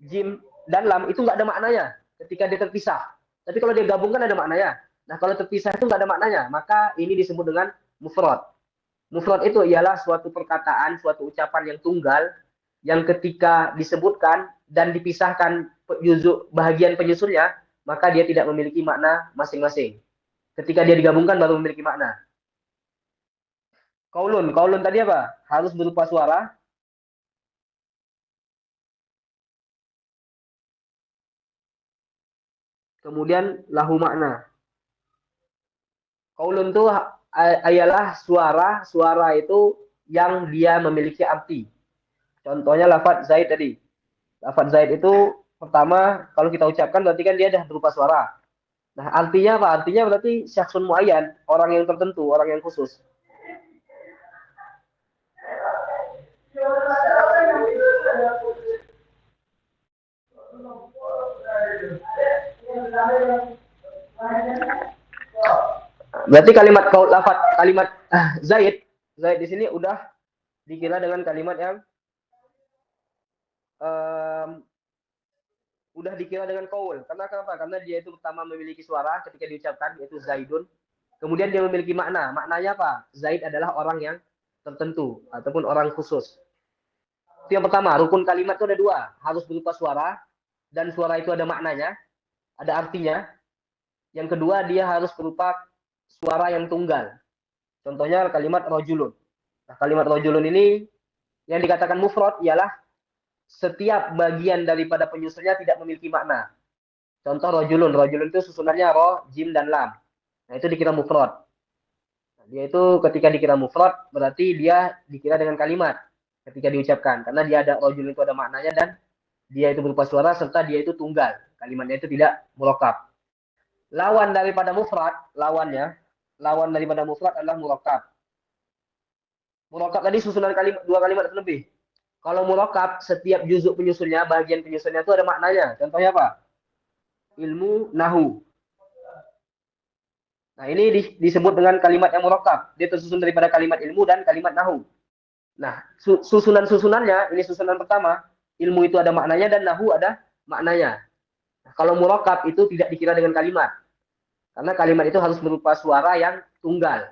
jim, dan lam itu nggak ada maknanya ketika dia terpisah. Tapi kalau dia gabungkan ada maknanya. Nah, kalau terpisah itu nggak ada maknanya, maka ini disebut dengan mufrad. Mufrad itu ialah suatu perkataan, suatu ucapan yang tunggal yang ketika disebutkan dan dipisahkan bahagian penyusunnya, maka dia tidak memiliki makna masing-masing. Ketika dia digabungkan baru memiliki makna. Kaulun tadi apa? Harus berupa suara. Kemudian lahu makna. Kaulun itu ialah suara itu yang dia memiliki arti. Contohnya lafadz Zaid tadi. Lafadz Zaid itu pertama kalau kita ucapkan berarti kan dia dah berupa suara. Nah, artinya apa? Artinya berarti syakhsun muayyan, orang yang tertentu, orang yang khusus. Berarti kalimat kaul lafad kalimat Zaid di sini udah dikira dengan kalimat yang um, udah dikira dengan kaul. Karena kenapa? Karena dia itu pertama memiliki suara ketika diucapkan yaitu Zaidun. Kemudian dia memiliki makna. Maknanya apa? Zaid adalah orang yang tertentu ataupun orang khusus. Itu yang pertama, rukun kalimat itu ada dua, harus berupa suara dan suara itu ada maknanya, ada artinya. Yang kedua, dia harus berupa suara yang tunggal. Contohnya kalimat rojulun. Nah, kalimat rojulun ini yang dikatakan mufrad ialah setiap bagian daripada penyusunnya tidak memiliki makna. Contoh rojulun. Rojulun itu susunannya ro, jim, dan lam. Nah, itu dikira mufrad. Nah, dia itu ketika dikira mufrad berarti dia dikira dengan kalimat ketika diucapkan. Karena dia ada rojulun itu ada maknanya dan dia itu berupa suara serta dia itu tunggal. Kalimatnya itu tidak murakkab. Lawan daripada mufrad, lawan daripada mufrad adalah murakkab. Murakkab tadi susunan kalimat dua kalimat atau lebih. Kalau murakkab setiap juzuk penyusunnya, bagian penyusunnya itu ada maknanya. Contohnya apa? Ilmu nahu. Nah, ini disebut dengan kalimat yang murakkab. Dia tersusun daripada kalimat ilmu dan kalimat nahu. Nah, susunan-susunannya, ini susunan pertama, ilmu itu ada maknanya dan nahu ada maknanya. Nah, kalau murakkab itu tidak dikira dengan kalimat. Karena kalimat itu harus berupa suara yang tunggal.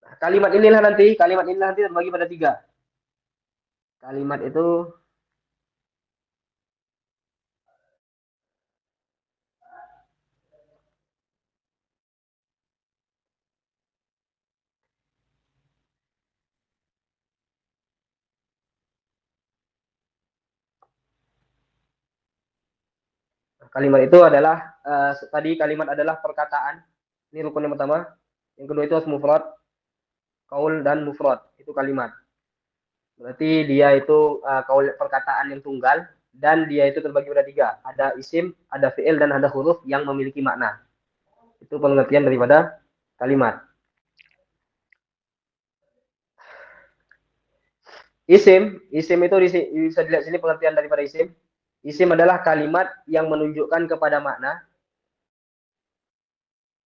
Nah, kalimat inilah nanti terbagi pada tiga. Kalimat itu adalah tadi kalimat adalah perkataan. Ini rukun yang pertama. Yang kedua itu harus mufrad, kaul dan mufrad. Itu kalimat. Berarti dia itu kaul perkataan yang tunggal dan dia itu terbagi pada tiga. Ada isim, ada fi'il dan ada huruf yang memiliki makna. Itu pengertian daripada kalimat. Isim itu bisa dilihat sini pengertian daripada isim. Isim adalah kalimat yang menunjukkan kepada makna.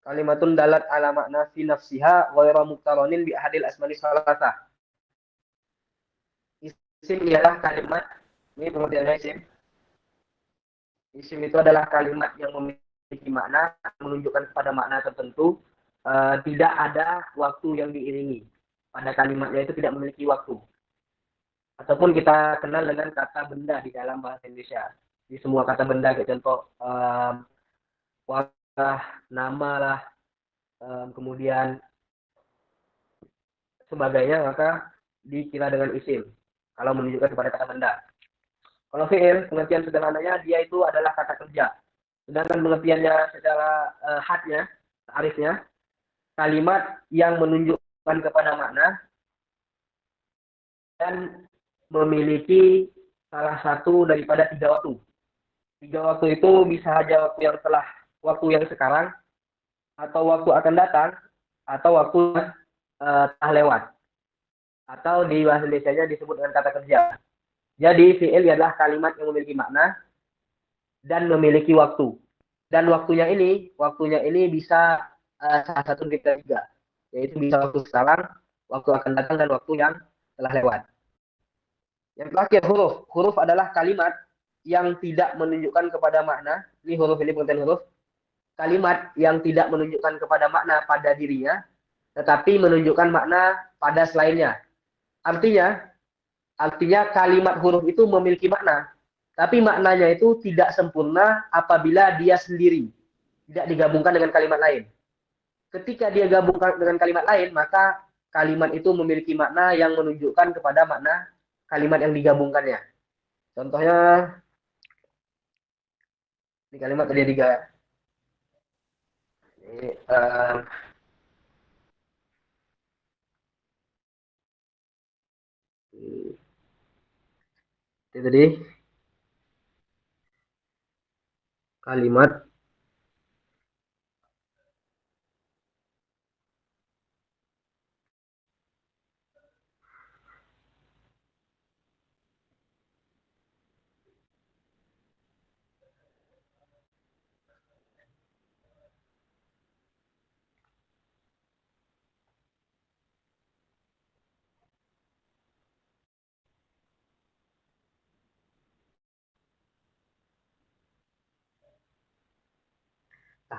Kalimatun dalat ala makna fi nafsiha ghairu muqtaronin bi ahadil asmani salasah. Isim ialah kalimat, ini pengertiannya isim. Isim itu adalah kalimat yang memiliki makna, menunjukkan kepada makna tertentu, tidak ada waktu yang diiringi. Pada kalimatnya itu tidak memiliki waktu. Ataupun kita kenal dengan kata benda di dalam bahasa Indonesia. Di semua kata benda, kayak contoh warna, nama lah, kemudian sebagainya, maka dikira dengan isim kalau menunjukkan kepada kata benda. Kalau fi'il, pengertian sederhananya dia itu adalah kata kerja. Sedangkan pengertiannya secara hadnya, arifnya, kalimat yang menunjukkan kepada makna dan memiliki salah satu daripada tiga waktu. Tiga waktu itu bisa saja waktu yang sekarang, atau waktu akan datang, atau waktu telah lewat. Atau di bahasa Indonesia disebut dengan kata kerja. Jadi fi'il adalah kalimat yang memiliki makna dan memiliki waktu. Dan waktunya ini bisa salah satu dari tiga, yaitu bisa waktu sekarang, waktu akan datang, dan waktu yang telah lewat. Yang terakhir huruf. Huruf adalah kalimat yang tidak menunjukkan kepada makna. Ini huruf, ini pengertian huruf. Kalimat yang tidak menunjukkan kepada makna pada dirinya, tetapi menunjukkan makna pada selainnya. Artinya kalimat huruf itu memiliki makna. Tapi maknanya itu tidak sempurna apabila dia sendiri, tidak digabungkan dengan kalimat lain. Ketika dia gabungkan dengan kalimat lain, maka kalimat itu memiliki makna yang menunjukkan kepada makna kalimat yang digabungkannya. Contohnya, di kalimat tadi tiga. Ini, itu tadi kalimat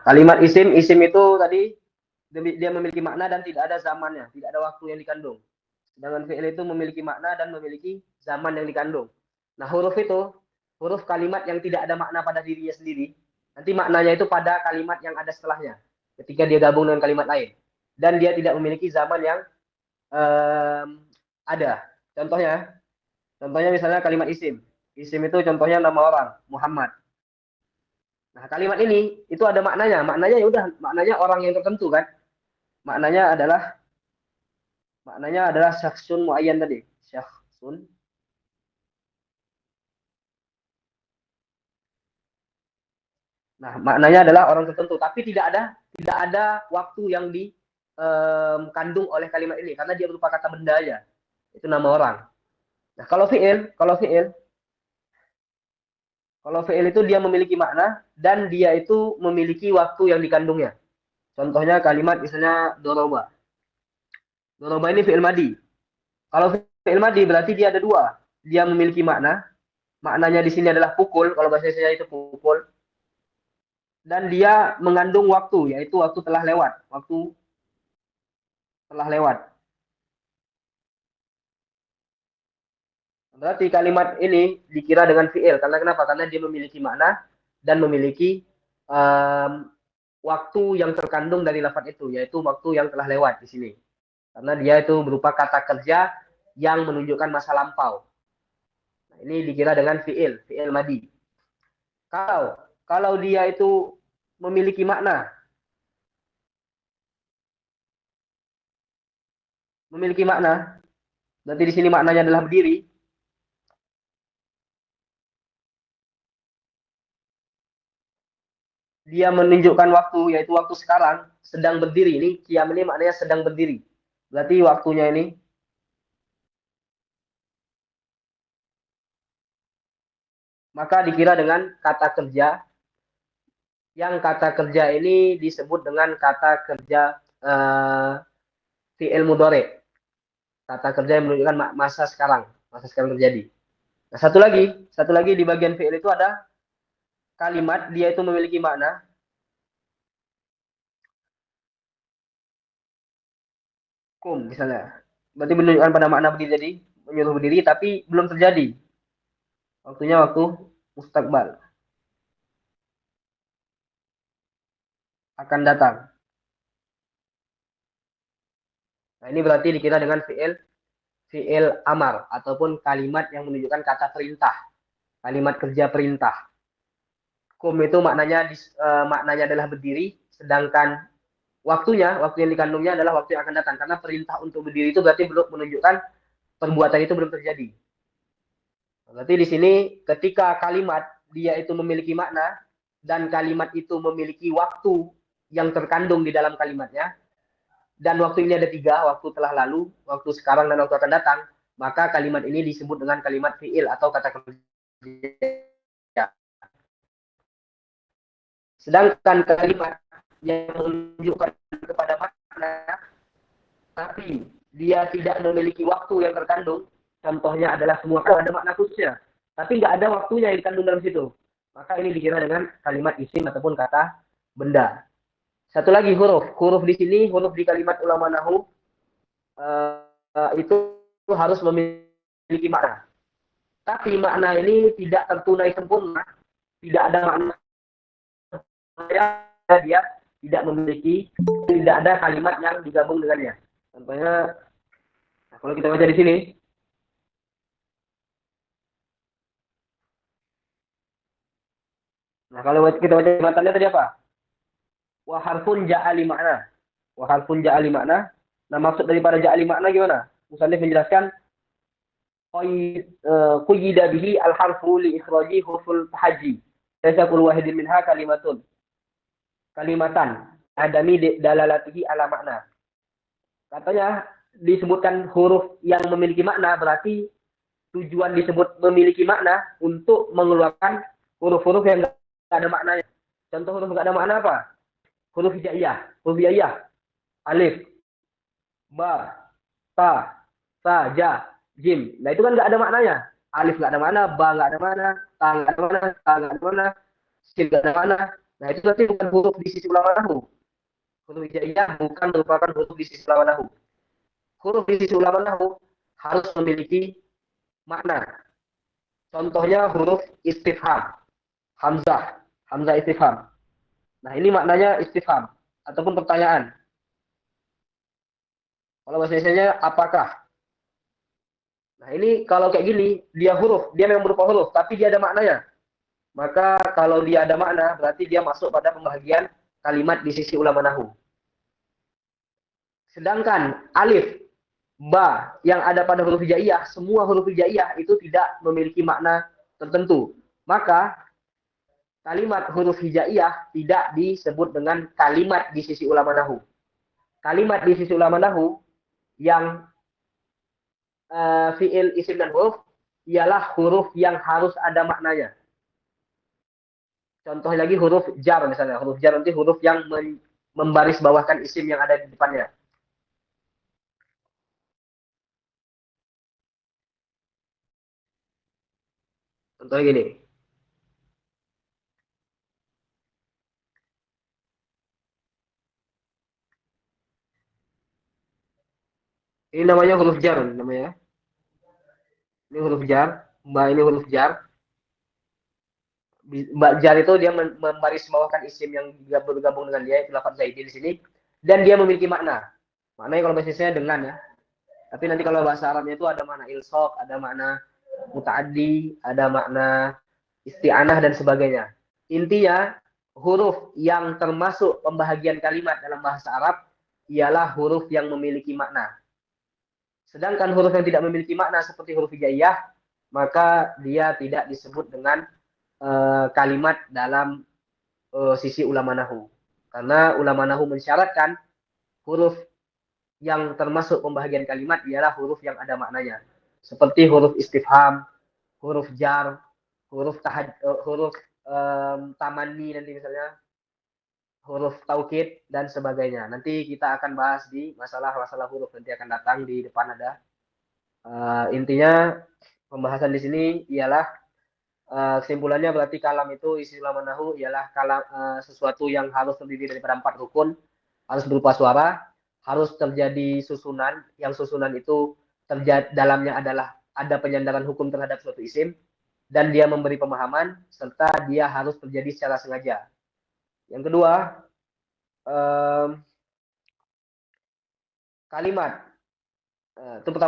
kalimat isim. Isim itu tadi dia memiliki makna dan tidak ada zamannya, tidak ada waktu yang dikandung. Sedangkan fi'il itu memiliki makna dan memiliki zaman yang dikandung. Nah, huruf itu, huruf kalimat yang tidak ada makna pada dirinya sendiri, nanti maknanya itu pada kalimat yang ada setelahnya, ketika dia gabung dengan kalimat lain. Dan dia tidak memiliki zaman yang ada. Contohnya, contohnya misalnya kalimat isim. Isim itu contohnya nama orang, Muhammad. Nah, kalimat ini itu ada maknanya. Maknanya ya udah, maknanya orang yang tertentu kan. Maknanya adalah syakhsun muayyan tadi. Syakhsun. Nah, maknanya adalah orang tertentu, tapi tidak ada waktu yang dikandung oleh kalimat ini karena dia berupa kata benda aja. Itu nama orang. Nah, kalau fi'il itu dia memiliki makna dan dia itu memiliki waktu yang dikandungnya. Contohnya kalimat misalnya doroba. Doroba ini fi'il madi. Kalau fi'il madi berarti dia ada dua. Dia memiliki makna. Maknanya di sini adalah pukul. Kalau bahasa Indonesia itu pukul. Dan dia mengandung waktu, yaitu waktu telah lewat. Waktu telah lewat. Berarti kalimat ini dikira dengan fi'il. Karena kenapa? Karena dia memiliki makna dan memiliki waktu yang terkandung dari lafaz itu, yaitu waktu yang telah lewat di sini. Karena dia itu berupa kata kerja yang menunjukkan masa lampau. Nah, ini dikira dengan fi'il, fi'il madi. Kalau dia itu memiliki makna, berarti di sini maknanya adalah berdiri. Dia menunjukkan waktu, yaitu waktu sekarang, sedang berdiri. Ini qiyam ini maknanya sedang berdiri. Berarti waktunya ini maka dikira dengan kata kerja, yang kata kerja ini disebut dengan kata kerja fi'il mudhari. Kata kerja yang menunjukkan masa sekarang terjadi. Nah, satu lagi di bagian fi'il itu ada kalimat dia itu memiliki makna. Kum misalnya. Berarti menunjukkan pada makna berdiri, jadi menyuruh berdiri tapi belum terjadi. Waktunya waktu mustakbal. Akan datang. Nah, ini berarti dikira dengan fi'il amar ataupun kalimat yang menunjukkan kata perintah. Kalimat kerja perintah. Kum itu maknanya adalah berdiri, sedangkan waktu yang dikandungnya adalah waktu yang akan datang. Karena perintah untuk berdiri itu berarti belum menunjukkan perbuatan itu belum terjadi. Berarti di sini ketika kalimat dia itu memiliki makna dan kalimat itu memiliki waktu yang terkandung di dalam kalimatnya, dan waktu ini ada tiga, waktu telah lalu, waktu sekarang, dan waktu akan datang, maka kalimat ini disebut dengan kalimat fi'il atau kata kerja. Sedangkan kalimat yang menunjukkan kepada makna, tapi dia tidak memiliki waktu yang terkandung, contohnya adalah semua ada makna khususnya, tapi nggak ada waktunya yang dikandung dalam situ. Maka ini dikira dengan kalimat isim ataupun kata benda. Satu lagi huruf di sini, huruf di kalimat ulama nahu itu harus memiliki makna. Tapi makna ini tidak tertunai sempurna, tidak ada makna, dia tidak memiliki, tidak ada kalimat yang digabung dengannya. Contohnya, nah kalau kita baca di sini, nah kalau kita baca matanya tadi apa? Wa harfun ja'ali makna. Wa harfun ja'ali makna. Nah maksud daripada ja'ali makna gimana? Musannif menjelaskan quyida bihi al harfu li ikhraji huruful tahajji. Laisa kullu wahidin minha kalimatan adami dalalatihi ala makna. Katanya disebutkan huruf yang memiliki makna berarti tujuan disebut memiliki makna untuk mengeluarkan huruf-huruf yang enggak ada maknanya. Contoh huruf enggak ada makna apa? Huruf hijaiyah. Huruf hijaiyah. Alif, ba, ta, sa, ja, jim. Nah itu kan nggak ada maknanya. Alif nggak ada mana, ba nggak ada mana, ta nggak ada mana, ta nggak ada mana, sin nggak ada mana. Nah itu berarti bukan huruf di sisi ulama nahu. Huruf hijaiyah bukan merupakan huruf di sisi ulama nahu. Huruf di sisi ulama nahu harus memiliki makna. Contohnya huruf istifham, hamzah, hamzah istifham. Nah ini maknanya istifham ataupun pertanyaan. Kalau bahasa Indonesia apakah? Nah ini kalau kayak gini, dia huruf, dia memang berupa huruf, tapi dia ada maknanya. Maka kalau dia ada makna, berarti dia masuk pada pembagian kalimat di sisi ulama nahu. Sedangkan alif, ba yang ada pada huruf hijaiyah, semua huruf hijaiyah itu tidak memiliki makna tertentu. Maka kalimat huruf hijaiyah tidak disebut dengan kalimat di sisi ulama nahu. Kalimat di sisi ulama nahu yang fiil, isim, dan huruf ialah huruf yang harus ada maknanya. Contoh lagi huruf jar misalnya. Huruf jar nanti huruf yang membaris bawahkan isim yang ada di depannya. Contohnya gini. Ini namanya huruf jar namanya. Ini huruf jar. Mbak ini huruf jar. Mbak jar itu dia membaris bawahkan isim yang bergabung dengan dia itu lafaz zaidi di sini dan dia memiliki makna. Maknanya kalau bahasa Indonesia dengan ya. Tapi nanti kalau bahasa Arabnya itu ada makna ilsaq, ada makna mutaaddi, ada makna isti'anah dan sebagainya. Intinya huruf yang termasuk pembahagian kalimat dalam bahasa Arab ialah huruf yang memiliki makna. Sedangkan huruf yang tidak memiliki makna seperti huruf hijaiyah, maka dia tidak disebut dengan kalimat dalam sisi ulama nahu. Karena ulama nahu mensyaratkan huruf yang termasuk pembahagian kalimat ialah huruf yang ada maknanya. Seperti huruf istifham, huruf jar, huruf tamanni nanti misalnya, huruf taukid dan sebagainya. Nanti kita akan bahas di masalah-masalah huruf nanti akan datang di depan ada. Intinya pembahasan di sini ialah kesimpulannya berarti kalam itu istilah nahu ialah kalam sesuatu yang harus terdiri daripada 4 rukun, harus berupa suara, harus terjadi susunan, yang susunan itu dalamnya adalah ada penyandaran hukum terhadap suatu isim dan dia memberi pemahaman serta dia harus terjadi secara sengaja. Yang kedua, kalimat itu pertama